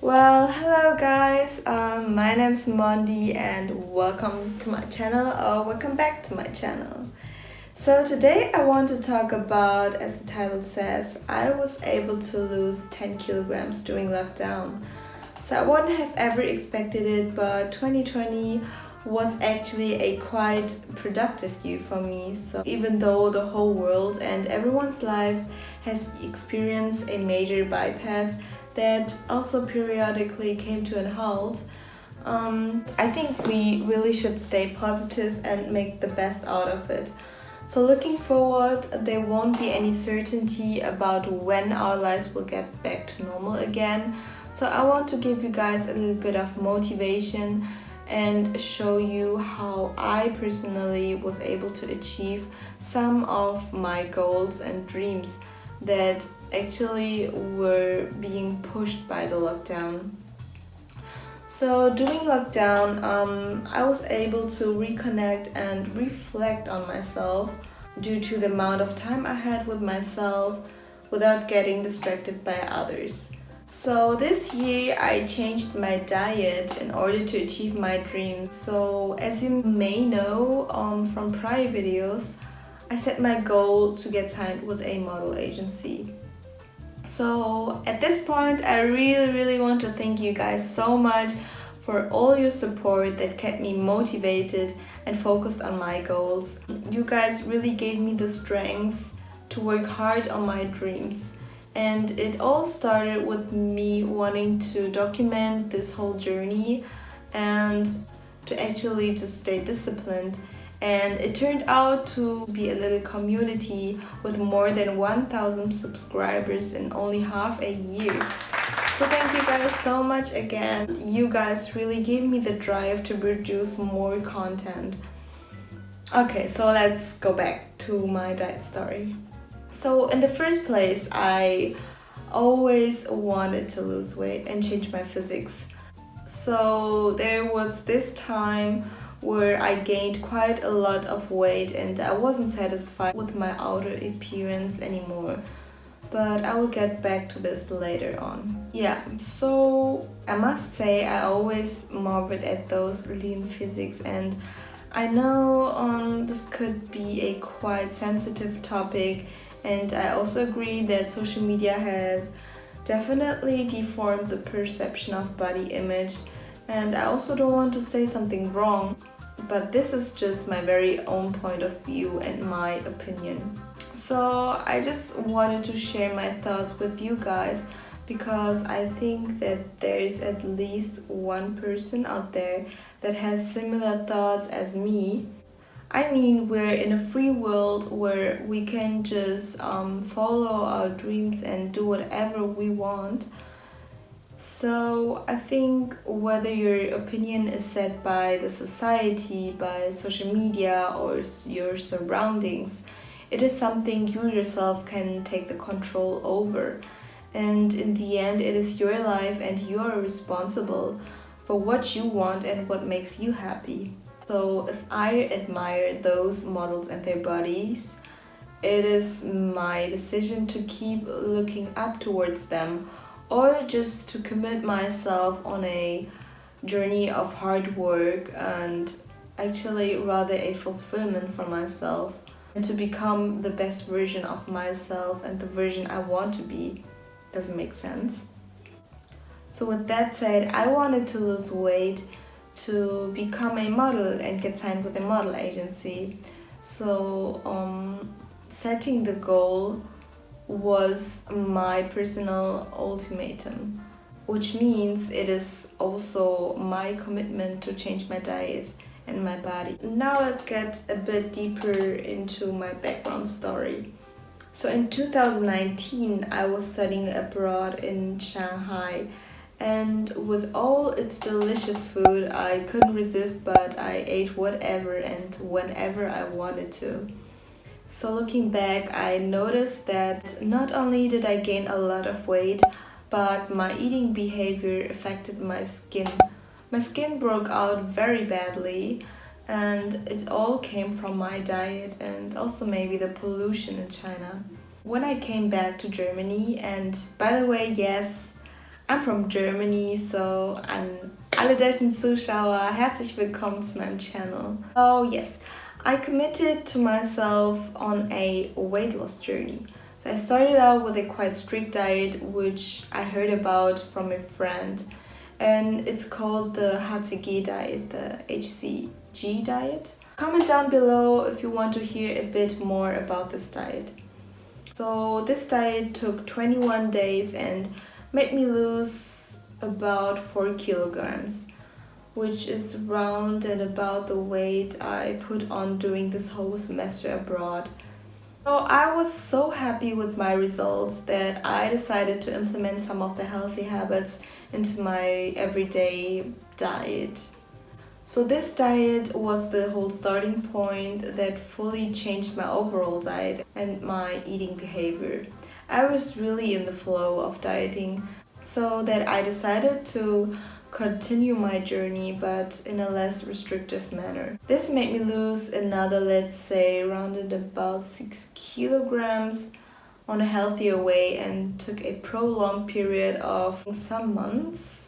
Well, hello guys, my name's Mondy and welcome to my channel or welcome back to my channel. So today I want to talk about, as the title says, I was able to lose 10 kilograms during lockdown. So I wouldn't have ever expected it, but 2020 was actually a quite productive year for me. So even though the whole world and everyone's lives has experienced a major bypass that also periodically came to a halt, I think we really should stay positive and make the best out of it. So looking forward, there won't be any certainty about when our lives will get back to normal again. So I want to give you guys a little bit of motivation and show you how I personally was able to achieve some of my goals and dreams that actually were being pushed by the lockdown. So during lockdown, I was able to reconnect and reflect on myself due to the amount of time I had with myself without getting distracted by others. So this year I changed my diet in order to achieve my dreams. So as you may know from prior videos, I set my goal to get signed with a model agency. So at this point, I really want to thank you guys so much for all your support that kept me motivated and focused on my goals. You guys really gave me the strength to work hard on my dreams. And it all started with me wanting to document this whole journey and to actually just stay disciplined. And it turned out to be a little community with more than 1,000 subscribers in only half a year. So thank you guys so much again. You guys really gave me the drive to produce more content. Okay, so let's go back to my diet story. So in the first place, I always wanted to lose weight and change my physics. So there was this time where I gained quite a lot of weight and I wasn't satisfied with my outer appearance anymore. But I will get back to this later on. Yeah, so I must say I always marveled at those lean physiques, and I know this could be a quite sensitive topic, and I also agree that social media has definitely deformed the perception of body image, and I also don't want to say something wrong, but this is just my very own point of view and my opinion. So I just wanted to share my thoughts with you guys because I think that there is at least one person out there that has similar thoughts as me. I mean, we're in a free world where we can just follow our dreams and do whatever we want. So I think whether your opinion is set by the society, by social media, or your surroundings, it is something you yourself can take the control over. And in the end, it is your life and you are responsible for what you want and what makes you happy. So if I admire those models and their bodies, it is my decision to keep looking up towards them, or just to commit myself on a journey of hard work and actually rather a fulfillment for myself, and to become the best version of myself and the version I want to be. Does it make sense? So with that said, I wanted to lose weight to become a model and get signed with a model agency. So setting the goal was my personal ultimatum, which means it is also my commitment to change my diet and my body. Now let's get a bit deeper into my background story. So in 2019, I was studying abroad in Shanghai, and with all its delicious food, I couldn't resist, but I ate whatever and whenever I wanted to. So looking back, I noticed that not only did I gain a lot of weight, but my eating behavior affected my skin. My skin broke out very badly, and it all came from my diet and also maybe the pollution in China. When I came back to Germany, and by the way, yes, I'm from Germany, so an alle deutschen Zuschauer, herzlich willkommen zu meinem channel. Oh yes, I committed to myself on a weight loss journey. So I started out with a quite strict diet, which I heard about from a friend, and it's called the HCG diet, the HCG diet. Comment down below if you want to hear a bit more about this diet. So this diet took 21 days and made me lose about 4 kilograms, which is round and about the weight I put on during this whole semester abroad. So I was so happy with my results that I decided to implement some of the healthy habits into my everyday diet. So this diet was the whole starting point that fully changed my overall diet and my eating behavior. I was really in the flow of dieting, so that I decided to continue my journey, but in a less restrictive manner. This made me lose another, let's say, around about 6 kilograms on a healthier way, and took a prolonged period of some months.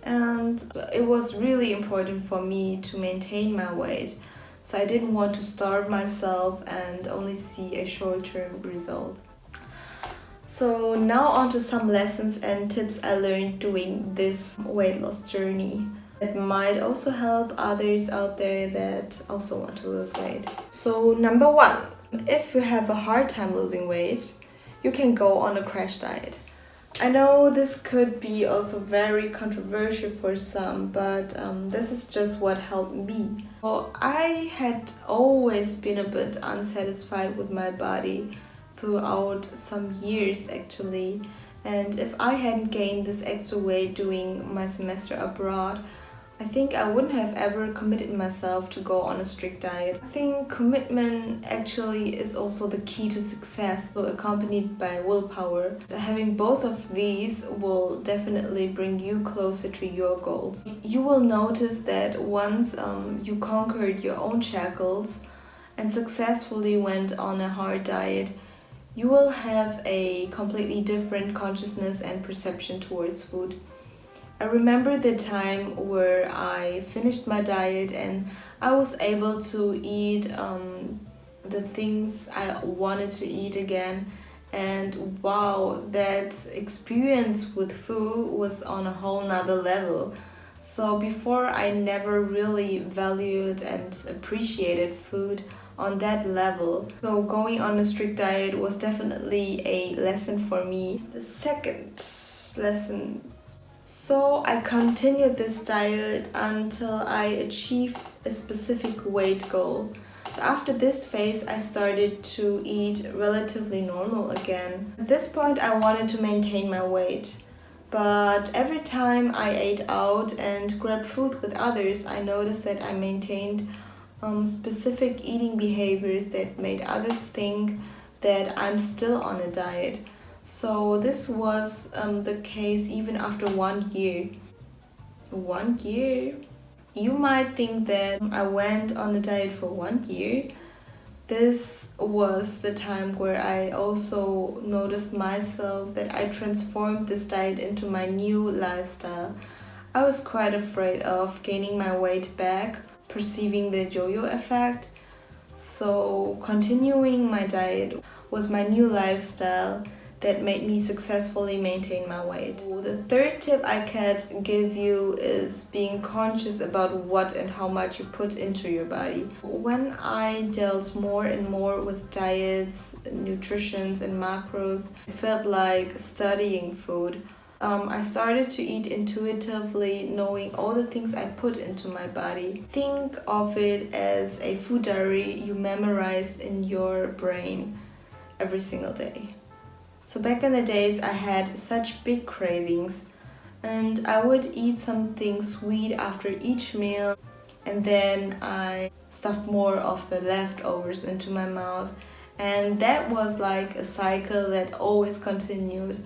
And it was really important for me to maintain my weight, so I didn't want to starve myself and only see a short-term result. So now on to some lessons and tips I learned doing this weight loss journey that might also help others out there that also want to lose weight. So number 1, if you have a hard time losing weight, you can go on a crash diet. I know this could be also very controversial for some, but this is just what helped me. Well, I had always been a bit unsatisfied with my body throughout some years actually, and if I hadn't gained this extra weight during my semester abroad, I think I wouldn't have ever committed myself to go on a strict diet. I think commitment actually is also the key to success, so accompanied by willpower. So having both of these will definitely bring you closer to your goals. You will notice that once you conquered your own shackles and successfully went on a hard diet, you will have a completely different consciousness and perception towards food. I remember the time where I finished my diet and I was able to eat the things I wanted to eat again, and wow, that experience with food was on a whole nother level. So before, I never really valued and appreciated food on that level. So going on a strict diet was definitely a lesson for me. The second lesson. So I continued this diet until I achieved a specific weight goal. So after this phase, I started to eat relatively normal again. At this point, I wanted to maintain my weight. But every time I ate out and grabbed food with others, I noticed that I maintained specific eating behaviors that made others think that I'm still on a diet. So this was the case even after 1 year. 1 year? You might think that I went on a diet for 1 year. This was the time where I also noticed myself that I transformed this diet into my new lifestyle. I was quite afraid of gaining my weight back, perceiving the yo-yo effect. So continuing my diet was my new lifestyle that made me successfully maintain my weight. The third tip I can give you is being conscious about what and how much you put into your body. When I dealt more and more with diets, nutrition and macros, it felt like studying food. I started to eat intuitively, knowing all the things I put into my body. Think of it as a food diary you memorize in your brain every single day. So back in the days, I had such big cravings, and I would eat something sweet after each meal, and then I stuffed more of the leftovers into my mouth, and that was like a cycle that always continued,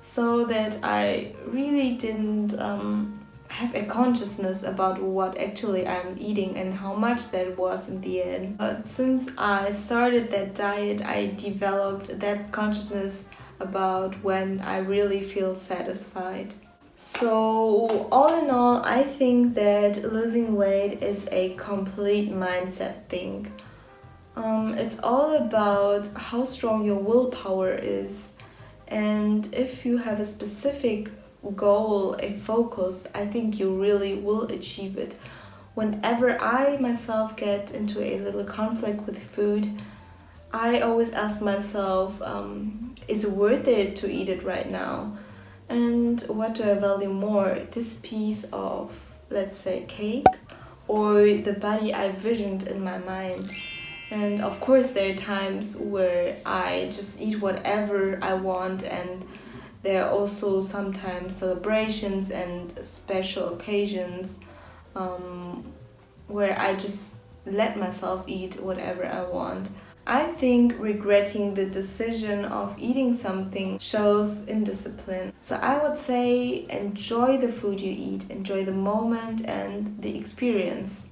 so that I really didn't have a consciousness about what actually I'm eating and how much that was in the end. But since I started that diet, I developed that consciousness about when I really feel satisfied. So all in all, I think that losing weight is a complete mindset thing. It's all about how strong your willpower is, and if you have a specific goal, a focus, I think you really will achieve it. Whenever I myself get into a little conflict with food, I always ask myself, is it worth it to eat it right now? And what do I value more? This piece of, let's say, cake, or the body I visioned in my mind? And of course, there are times where I just eat whatever I want, and there are also sometimes celebrations and special occasions where I just let myself eat whatever I want. I think regretting the decision of eating something shows indiscipline. So I would say enjoy the food you eat, enjoy the moment and the experience,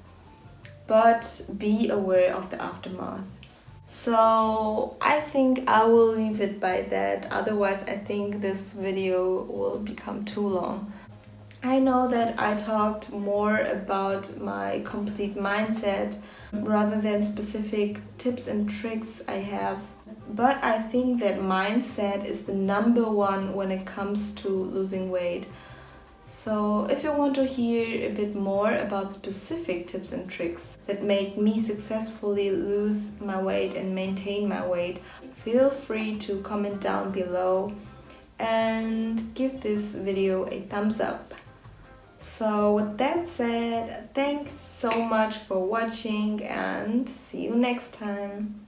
but be aware of the aftermath. So I think I will leave it by that, otherwise I think this video will become too long. I know that I talked more about my complete mindset rather than specific tips and tricks I have, but I think that mindset is the number one when it comes to losing weight. So if you want to hear a bit more about specific tips and tricks that made me successfully lose my weight and maintain my weight, feel free to comment down below and give this video a thumbs up. So with that said, thanks so much for watching and see you next time.